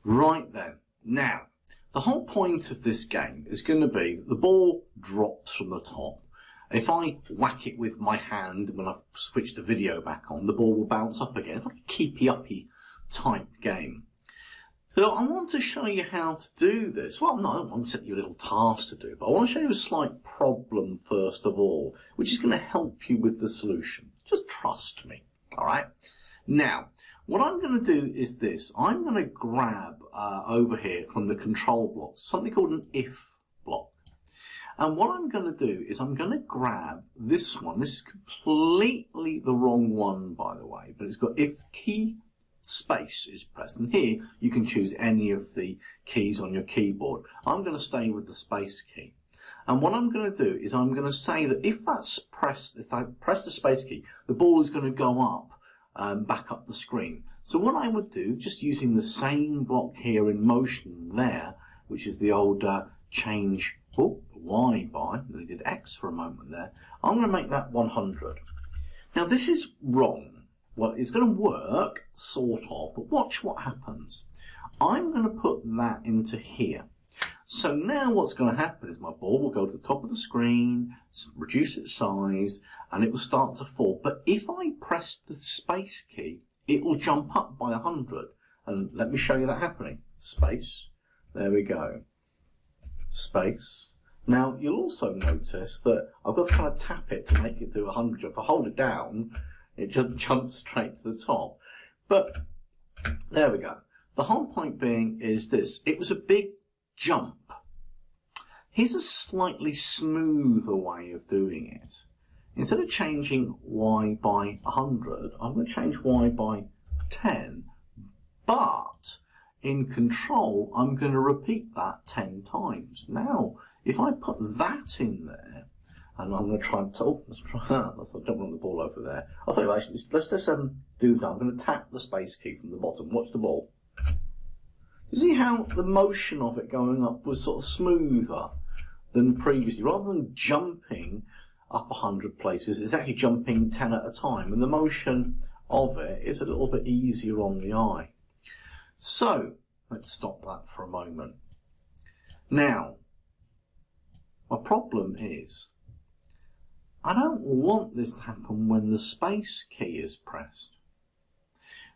Right then, now, the whole point of this game is going to be that the ball drops from the top. If I whack it with my hand when I switch the video back on, the ball will bounce up again. It's like a keepy-uppy type game. So I want to show you how to do this. Well, no, I won't set you a little task to do, but I want to show you a slight problem first of all, which is going to help you with the solution. Just trust me, all right? Now, what I'm going to do is this. I'm going to grab over here from the control block something called an if block. And what I'm going to do is I'm going to grab this one. This is completely the wrong one, by the way, but it's got if key space is pressed. And here you can choose any of the keys on your keyboard. I'm going to stay with the space key. And what I'm going to do is I'm going to say that if that's pressed, if I press the space key, the ball is going to go up. Back up the screen. So what I would do, just using the same block here in motion there, which is the old change Y by, we did X for a moment there, I'm going to make that 100. Now this is wrong. Well, it's going to work, sort of, but watch what happens. I'm going to put that into here. So now what's going to happen is my ball will go to the top of the screen, reduce its size, and it will start to fall. But if I press the space key, it will jump up by 100. And let me show you that happening. Space. There we go. Space. Now, you'll also notice that I've got to kind of tap it to make it do 100. If I hold it down, it just jumps straight to the top. But there we go. The whole point being is this. It was a big jump. Here's a slightly smoother way of doing it. Instead of changing Y by 100, I'm going to change Y by 10. But in control, I'm going to repeat that 10 times. Now, if I put that in there, and I'm going to try and let's try that. I don't want the ball over there. I'll tell you what, actually, let's just do that. I'm going to tap the space key from the bottom. Watch the ball. You see how the motion of it going up was sort of smoother than previously? Rather than jumping up 100 places, it's actually jumping 10 at a time, and the motion of it is a little bit easier on the eye. So, let's stop that for a moment. Now, my problem is, I don't want this to happen when the space key is pressed.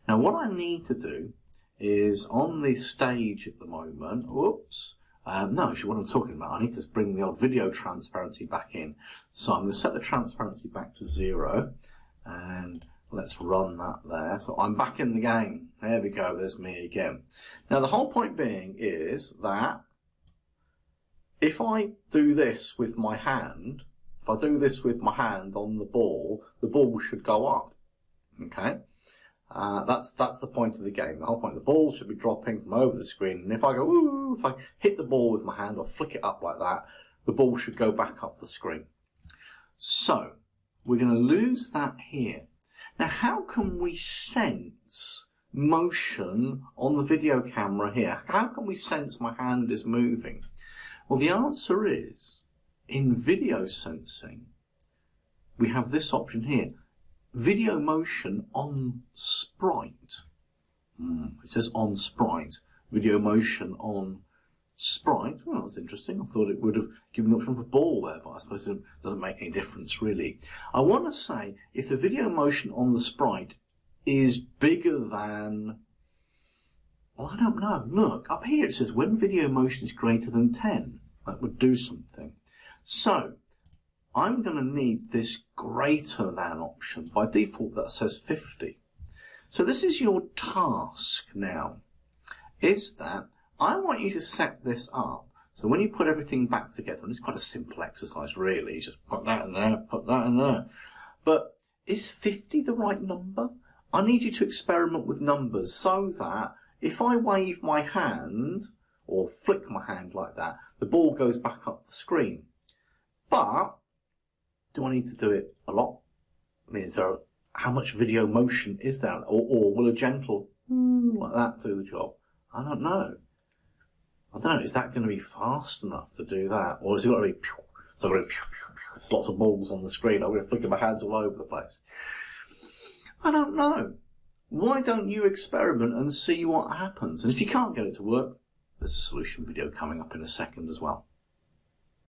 Now, what I need to do is on the stage at the moment, whoops, no, actually what I'm talking about, I need to bring the old video transparency back in. So I'm going to set the transparency back to 0, and let's run that there. So I'm back in the game. There we go, there's me again. Now the whole point being is that if I do this with my hand, if I do this with my hand on the ball should go up, okay? That's the point of the game. The whole point, the ball should be dropping from over the screen, and if I go, ooh, if I hit the ball with my hand or flick it up like that, the ball should go back up the screen. So, we're going to lose that here. Now, how can we sense motion on the video camera here? How can we sense my hand is moving? Well, the answer is, in video sensing, we have this option here. Video motion on sprite. It says on sprite. Video motion on sprite. Well, that's interesting. I thought it would have given the option for ball there, but I suppose it doesn't make any difference really. I want to say if the video motion on the sprite is bigger than, well, I don't know. Look, up here it says when video motion is greater than 10. That would do something. So, I'm going to need this greater than option. By default, that says 50. So this is your task now, is that I want you to set this up. So when you put everything back together, and it's quite a simple exercise really, you just put that in there, put that in there. But is 50 the right number? I need you to experiment with numbers so that if I wave my hand, or flick my hand like that, the ball goes back up the screen. But do I need to do it a lot? I mean, how much video motion is there? Or will a gentle like that do the job? I don't know. I don't know, is that going to be fast enough to do that? Or is it got to be, so there's lots of balls on the screen, I'm going to flick my hands all over the place. I don't know. Why don't you experiment and see what happens? And if you can't get it to work, there's a solution video coming up in a second as well.